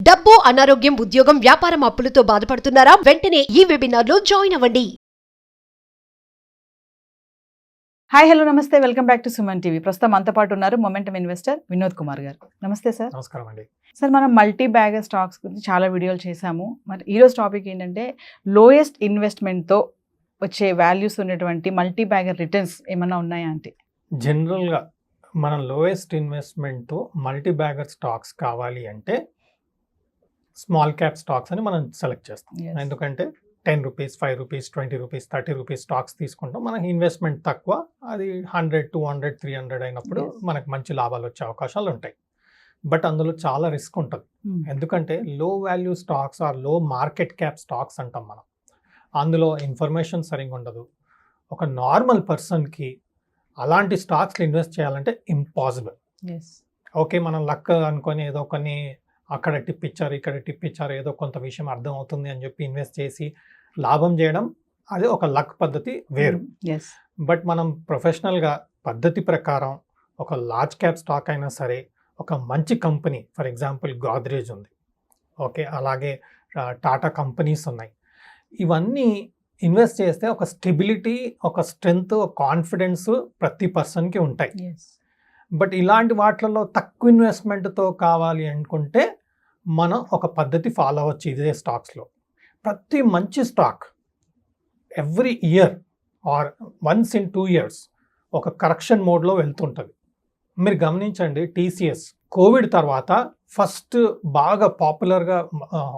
డబ్బు, అనారోగ్యం, ఉద్యోగం, వ్యాపారం అప్పులతో బాధపడుతున్నారా? వెంటనే ఈ వెబినార్ లో జాయిన్ అవ్వండి. హాయ్ హలో నమస్తే, welcome back to Suman TV. ప్రస్తుతం మనతో పాటు ఉన్నారు మొమెంటమ్ ఇన్వెస్టర్ వినోద్ కుమార్ గారు. నమస్తే సార్. నమస్కారం అండి. సార్, మనం మల్టీ బ్యాగర్ స్టాక్స్ గురించి చాలా వీడియోలు చేశాము. మరి ఈరోజు టాపిక్ ఏంటంటే లోయెస్ట్ ఇన్వెస్ట్మెంట్తో వచ్చే వాల్యూస్ ఉన్నటువంటి మల్టీ బ్యాగర్ రిటర్న్స్ ఏమన్నా ఉన్నాయా అంటే? జనరల్గా మనం లోయెస్ట్ ఇన్వెస్ట్మెంట్తో మల్టీ బ్యాగర్ స్టాక్స్ కావాలి అంటే స్మాల్ క్యాప్ స్టాక్స్ అని మనం సెలెక్ట్ చేస్తాం. ఎందుకంటే 10 rupees, 5 rupees, 20 rupees, 30 rupees stocks తీసుకుంటాం. మనకి ఇన్వెస్ట్మెంట్ తక్కువ, అది 100, 200, 300 అయినప్పుడు మనకు మంచి లాభాలు వచ్చే అవకాశాలు ఉంటాయి. బట్ అందులో చాలా రిస్క్ ఉంటుంది. ఎందుకంటే లో వాల్యూ స్టాక్స్ ఆర్ లో మార్కెట్ క్యాప్ స్టాక్స్ అంటాం మనం. అందులో ఇన్ఫర్మేషన్ సరిగ్గా ఉండదు. ఒక నార్మల్ పర్సన్కి అలాంటి స్టాక్స్లో ఇన్వెస్ట్ చేయాలంటే ఇంపాసిబుల్. ఓకే, మనం లక్ అనుకొని ఏదో కొన్ని అక్కడ టిప్ ఇచ్చారు, ఇక్కడ టిప్ ఇచ్చారు, ఏదో కొంత విషయం అర్థం అవుతుంది అని చెప్పి ఇన్వెస్ట్ చేసి లాభం చేయడం, అది ఒక లక్ పద్ధతి వేరు. బట్ మనం ప్రొఫెషనల్గా పద్ధతి ప్రకారం ఒక లార్జ్ క్యాప్ స్టాక్ అయినా సరే, ఒక మంచి కంపెనీ, ఫర్ ఎగ్జాంపుల్ గోద్రేజ్ ఉంది, ఓకే, అలాగే టాటా కంపెనీస్ ఉన్నాయి, ఇవన్నీ ఇన్వెస్ట్ చేస్తే ఒక స్టెబిలిటీ, ఒక స్ట్రెంగ్త్, ఒక కాన్ఫిడెన్స్ ప్రతి పర్సన్కి ఉంటాయి. బట్ ఇలాంటి వాటిలలో తక్కువ ఇన్వెస్ట్మెంట్తో కావాలి అనుకుంటే మనం ఒక పద్ధతి ఫాలో అవ్వచ్చు. ఇదే స్టాక్స్లో ప్రతి మంచి stock every year are once in 2 years ఒక కరెక్షన్ మోడ్లో వెళ్తుంటుంది. మీరు గమనించండి, TCS కోవిడ్ తర్వాత ఫస్ట్ బాగా పాపులర్గా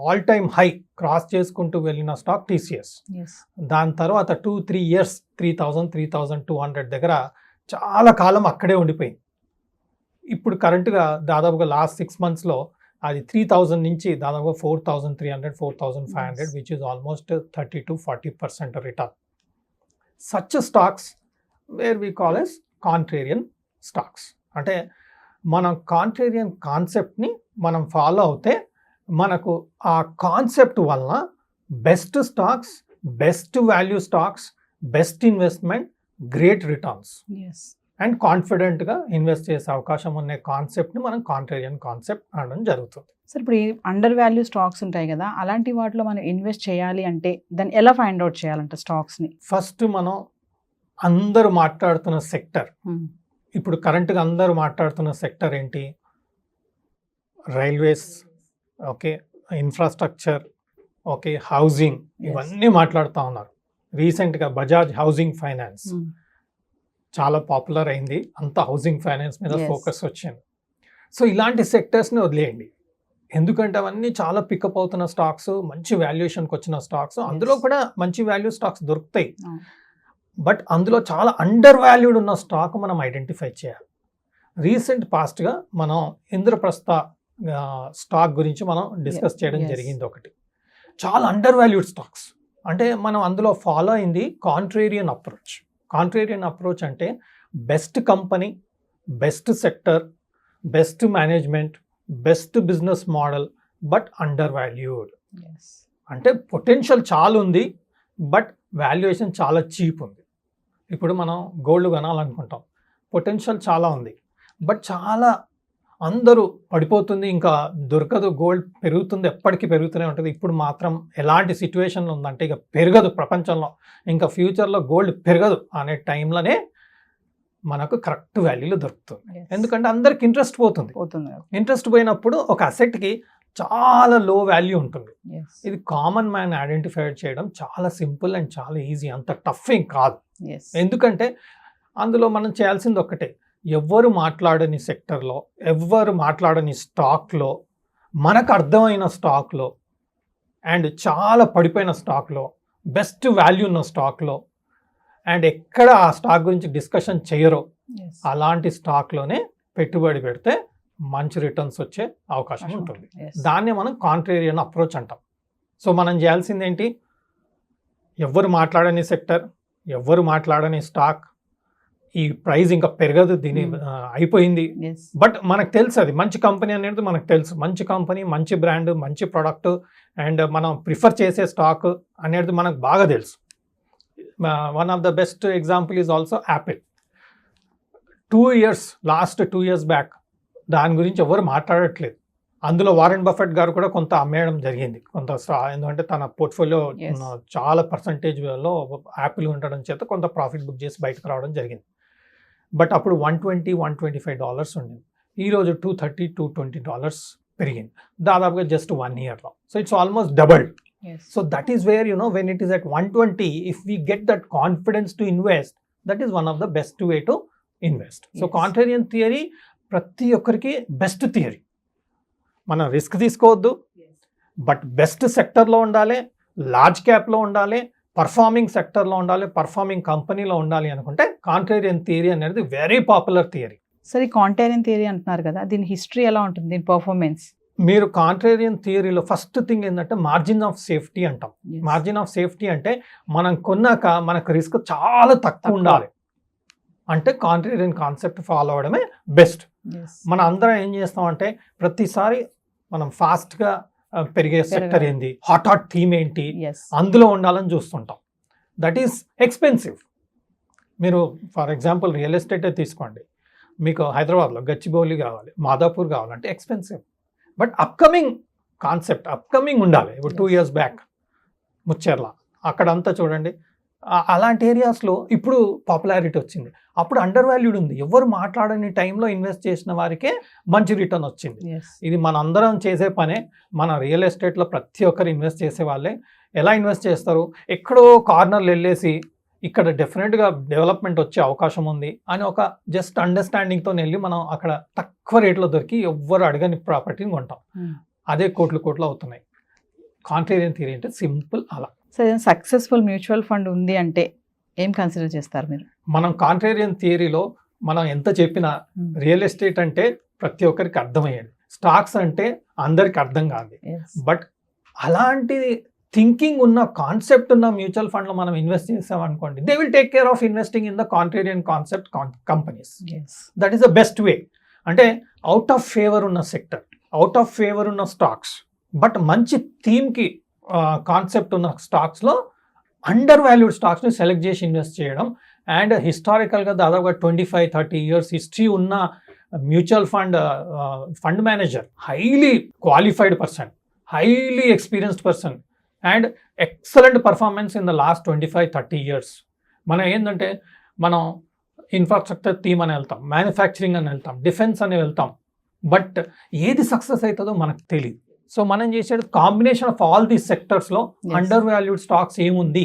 ఆల్ టైమ్ హై క్రాస్ చేసుకుంటూ వెళ్ళిన స్టాక్ TCS. దాని తర్వాత 2-3 years 3,200 దగ్గర చాలా కాలం అక్కడే ఉండిపోయింది. ఇప్పుడు కరెంట్గా దాదాపుగా లాస్ట్ 6 monthsలో అది 3,000 నుంచి దాదాపుగా 4,300, 4,500, which is almost 30-40% return. Such stocks where we call as contrarian stocks. అంటే మనం కాంట్రేరియన్ కాన్సెప్ట్ని మనం ఫాలో అవుతే మనకు ఆ కాన్సెప్ట్ వలన best stocks, best value stocks, best investment, great returns and కాన్ఫిడెంట్గా ఇన్వెస్ట్ చేసే అవకాశం ఉన్న కాన్సెప్ట్ని మనం కాంట్రేరియన్ కాన్సెప్ట్ అనడం జరుగుతుంది. సార్, ఇప్పుడు ఈ అండర్ వాల్యూ స్టాక్స్ ఉంటాయి కదా, అలాంటి వాటిలో మనం ఇన్వెస్ట్ చేయాలి అంటే దాన్ని ఎలా ఫైండ్ అవుట్ చేయాలంటే స్టాక్స్ని? ఫస్ట్ మనం అందరూ మాట్లాడుతున్న సెక్టర్, ఇప్పుడు కరెంట్గా అందరూ మాట్లాడుతున్న సెక్టర్ ఏంటి? Railways, okay, infrastructure, okay, housing, ఇవన్నీ మాట్లాడుతూ ఉన్నారు. రీసెంట్గా బజాజ్ హౌసింగ్ ఫైనాన్స్ చాలా పాపులర్ అయింది, అంతా హౌసింగ్ ఫైనాన్స్ మీద ఫోకస్ వచ్చింది. సో ఇలాంటి సెక్టర్స్ని వదిలేయండి, ఎందుకంటే అవన్నీ చాలా పికప్ అవుతున్న స్టాక్స్, మంచి వాల్యుయేషన్కి వచ్చిన స్టాక్స్, అందులో కూడా మంచి వాల్యూ స్టాక్స్ దొరుకుతాయి. బట్ అందులో చాలా అండర్ వాల్యూడ్ ఉన్న స్టాక్ మనం ఐడెంటిఫై చేయాలి. రీసెంట్ పాస్ట్గా మనం ఇంద్రప్రస్థ స్టాక్ గురించి మనం డిస్కస్ చేయడం జరిగింది. ఒకటి చాలా అండర్ వాల్యూడ్ స్టాక్స్, అంటే మనం అందులో ఫాలో అయింది కాంట్రేరియన్ అప్రోచ్. కాంట్రేరియన్ అప్రోచ్ అంటే best company, best sector, best management, best business model, but under valued. అంటే పొటెన్షియల్ చాలా ఉంది, బట్ వాల్యుయేషన్ చాలా చీప్ ఉంది. ఇప్పుడు మనం గోల్డ్ కొనాలనుకుంటాం, పొటెన్షియల్ చాలా ఉంది, బట్ చాలా అందరూ పడిపోతుంది, ఇంకా దొరకదు, గోల్డ్ పెరుగుతుంది, ఎప్పటికీ పెరుగుతూనే ఉంటుంది. ఇప్పుడు మాత్రం ఎలాంటి సిచ్యువేషన్లో ఉందంటే ఇక పెరగదు ప్రపంచంలో, ఇంకా ఫ్యూచర్లో గోల్డ్ పెరగదు అనే టైంలోనే మనకు కరెక్ట్ వాల్యూలో దొరుకుతుంది. ఎందుకంటే అందరికి ఇంట్రెస్ట్ పోతుంది. ఇంట్రెస్ట్ పోయినప్పుడు ఒక అసెట్కి చాలా లో వాల్యూ ఉంటుంది. ఇది కామన్ మ్యాన్ ఐడెంటిఫై చేయడం చాలా సింపుల్ అండ్ చాలా ఈజీ, అంత టఫ్ ఏం కాదు. ఎందుకంటే అందులో మనం చేయాల్సింది ఒక్కటే, ఎవ్వరు మాట్లాడని సెక్టర్లో, ఎవ్వరు మాట్లాడని స్టాక్లో, మనకు అర్థమైన స్టాక్లో, అండ్ చాలా పడిపోయిన స్టాక్లో, బెస్ట్ వాల్యూ ఉన్న స్టాక్లో, అండ్ ఎక్కడ ఆ స్టాక్ గురించి డిస్కషన్ చేయరో అలాంటి స్టాక్లోనే పెట్టుబడి పెడితే మంచి రిటర్న్స్ వచ్చే అవకాశం ఉంటుంది. దాన్ని మనం కాంట్రేరియన్ అప్రోచ్ అంటాం. సో మనం చేయాల్సింది ఏంటి? ఎవ్వరు మాట్లాడని సెక్టర్, ఎవ్వరు మాట్లాడని స్టాక్, ఈ ప్రైస్ ఇంకా పెరగదు, దీని అయిపోయింది, బట్ మనకు తెలుసు అది మంచి కంపెనీ అనేది మనకు తెలుసు, మంచి కంపెనీ, మంచి బ్రాండ్, మంచి ప్రోడక్ట్, అండ్ మనం ప్రిఫర్ చేసే స్టాక్ అనేది మనకు బాగా తెలుసు. One of the best example is also Apple. 2 years, last 2 years back దాని గురించి ఎవరు మాట్లాడట్లేదు. అందులో వారెన్ బఫెట్ గారు కూడా కొంత అమ్మేయడం జరిగింది, కొంత ఎందుకంటే తన పోర్ట్ఫోలియో Yes. చాలా పర్సంటేజ్లో యాపిల్ ఉండడం చేత కొంత ప్రాఫిట్ బుక్ చేసి బయటకు రావడం జరిగింది. బట్ అప్పుడు $120-125 ఉండింది. ఈరోజు $230-220 పెరిగింది, దాదాపుగా జస్ట్ 1 yearలో. So it's almost doubled. Yes. So that is where, when it is at 120, if we get that confidence to invest, that is one of the best way to invest. So Yes. contrarian theory ప్రతి ఒక్కరికి best theory. మనం risk తీసుకోవద్దు, but best సెక్టర్లో ఉండాలి, large క్యాప్లో ఉండాలి, performing సెక్టర్లో ఉండాలి, performing కంపెనీలో ఉండాలి అనుకుంటే కాంట్రేరియన్ థియరీ అనేది వెరీ పాపులర్ థియరీ. సరే, కాంటేరియన్ థియరీ అంటున్నారు కదా, దీని హిస్టరీ ఎలా ఉంటుంది, దీని పర్ఫార్మెన్స్? మీరు కాంట్రేరియన్ థియరీలో ఫస్ట్ థింగ్ ఏంటంటే మార్జిన్ ఆఫ్ సేఫ్టీ అంటాం. Yes. మార్జిన్ ఆఫ్ సేఫ్టీ అంటే మనం కొన్నాక మనకు రిస్క్ చాలా తక్కువ ఉండాలి అంటే కాంట్రేరియన్ కాన్సెప్ట్ ఫాలో అవడమే బెస్ట్. Yes. మనం అందరం ఏం చేస్తామంటే ప్రతిసారి మనం ఫాస్ట్గా పెరిగే సెక్టర్ ఏంది, హాట్ థీమ్ ఏంటి, Yes. అందులో ఉండాలని చూస్తుంటాం. That is expensive. మీరు ఫర్ ఎగ్జాంపుల్ రియల్ ఎస్టేటే తీసుకోండి, మీకు హైదరాబాద్లో గచ్చిబౌలి కావాలి, మాదాపూర్ కావాలంటే expensive. But upcoming concept upcoming ఉండాలి. ఇప్పుడు 2 years బ్యాక్ ముచ్చెర్ల అక్కడంతా చూడండి, అలాంటి ఏరియాస్లో ఇప్పుడు పాపులారిటీ వచ్చింది. అప్పుడు అండర్ వాల్యూడ్ ఉంది, ఎవరు మాట్లాడని టైంలో ఇన్వెస్ట్ చేసిన వారికే మంచి రిటర్న్ వచ్చింది. Yes. ఇది మన అందరం చేసే పనే. మన రియల్ ఎస్టేట్లో ప్రతి ఒక్కరు ఇన్వెస్ట్ చేసే వాళ్ళే. ఎలా ఇన్వెస్ట్ చేస్తారు, ఎక్కడో కార్నర్లు వెళ్ళేసి ఇక్కడ డెఫినెట్గా డెవలప్మెంట్ వచ్చే అవకాశం ఉంది అని ఒక జస్ట్ అండర్స్టాండింగ్తో వెళ్ళి మనం అక్కడ తక్కువ రేట్లో దొరికి ఎవ్వరు అడగని ప్రాపర్టీని కొంటాం. Hmm. అదే కోట్లు అవుతున్నాయి. కాంట్రేరియన్ థియరీ అంటే సింపుల్ అలా. సరే, సక్సెస్ఫుల్ మ్యూచువల్ ఫండ్ ఉంది అంటే ఏం కన్సిడర్ చేస్తారు మీరు? మనం కాంట్రేరియన్ థియరీలో మనం ఎంత చెప్పినా రియల్ ఎస్టేట్ అంటే ప్రతి ఒక్కరికి అర్థమయ్యేది, స్టాక్స్ అంటే అందరికి అర్థం కాదు. Yes. బట్ అలాంటి థింకింగ్ ఉన్న కాన్సెప్ట్ ఉన్న మ్యూచువల్ ఫండ్లో మనం ఇన్వెస్ట్ చేసాం అనుకోండి, they will take care of investing in the contrarian concept companies. Yes. That is the best way. అంటే అవుట్ ఆఫ్ ఫేవర్ ఉన్న సెక్టర్, అవుట్ ఆఫ్ ఫేవర్ ఉన్న స్టాక్స్, బట్ మంచి థీమ్కి కాన్సెప్ట్ ఉన్న స్టాక్స్లో అండర్ వాల్యూడ్ స్టాక్స్ని సెలెక్ట్ చేసి invest చేయడం. And హిస్టారికల్గా దాదాపుగా 25-30 years history ఉన్న mutual fund manager, highly qualified person, highly experienced person and excellent performance in the last 25-30 years. మనం ఏంటంటే మనం ఇన్ఫ్రాస్ట్రక్చర్ థీమ్ అని వెళ్తాం, మ్యానుఫ్యాక్చరింగ్ అని వెళ్తాం, డిఫెన్స్ అని వెళ్తాం, బట్ ఏది సక్సెస్ అవుతుందో మనకు తెలియదు. సో మనం చేసేది కాంబినేషన్ ఆఫ్ ఆల్ దీస్ సెక్టర్స్లో Yes. అండర్ వాల్యూడ్ స్టాక్స్ ఏముంది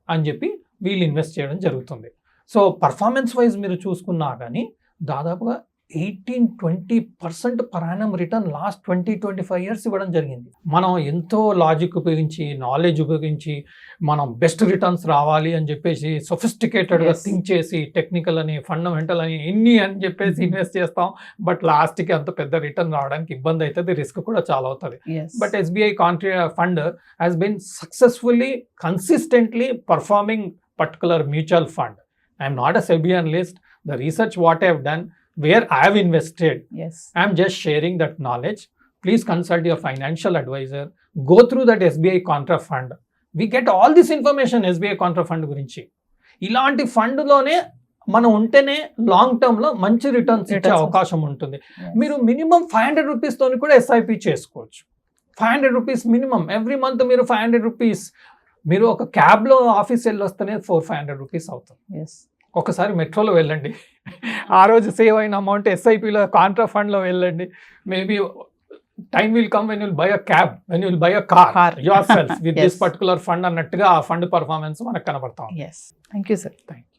అని చెప్పి వీళ్ళు ఇన్వెస్ట్ చేయడం జరుగుతుంది. సో పర్ఫార్మెన్స్ వైజ్ మీరు చూసుకున్నా కానీ దాదాపుగా 18-20% per annum return last 20-25 years ఇవ్వడం జరిగింది. మనం ఎంతో లాజిక్ ఉపయోగించి, నాలెడ్జ్ ఉపయోగించి మనం బెస్ట్ రిటర్న్స్ రావాలి అని చెప్పేసి సొఫిస్టికేటెడ్గా Yes. థింక్ చేసి టెక్నికల్ అని ఫండమెంటల్ అని ఎన్ని అని చెప్పేసి ఇన్వెస్ట్ చేస్తాం. బట్ లాస్ట్కి అంత పెద్ద రిటర్న్ రావడానికి ఇబ్బంది అవుతుంది, రిస్క్ కూడా చాలా అవుతుంది. Yes. But SBI fund has been successfully, consistently performing particular mutual fund. I am not a SEBI analyst. The research what I have done, where I have invested, Yes. I am just sharing that knowledge. Please consult your financial advisor. Go through that SBI Contra Fund. We get all this information SBI Contra Fund గురించి. ఇలాంటి ఫండ్లోనే మనం ఉంటేనే long టర్మ్లో మంచి returns ఇచ్చే Returns. అవకాశం ఉంటుంది. Yes. మీరు మినిమం 500 rupees కూడా SIP చేసుకోవచ్చు. 500 rupees మినిమం. ఎవ్రీ మంత్ మీరు 500 rupees, మీరు ఒక క్యాబ్లో ఆఫీస్ వెళ్ళి వస్తేనే 400-500 rupees అవుతుంది. Yes. ఒకసారి మెట్రోలో వెళ్ళండి, ఆ రోజు సేవ్ అయిన అమౌంట్ ఎస్ఐపిలో కాంట్రా ఫండ్లో వెళ్ళండి. Maybe time will come when you'll by a cab, when you'll by a car your self with this Yes. Particular fund అన్నట్టుగా ఆ ఫండ్ పర్ఫార్మెన్స్ మనకు కనబడతాం. Yes. Thank you, sir. Thank you.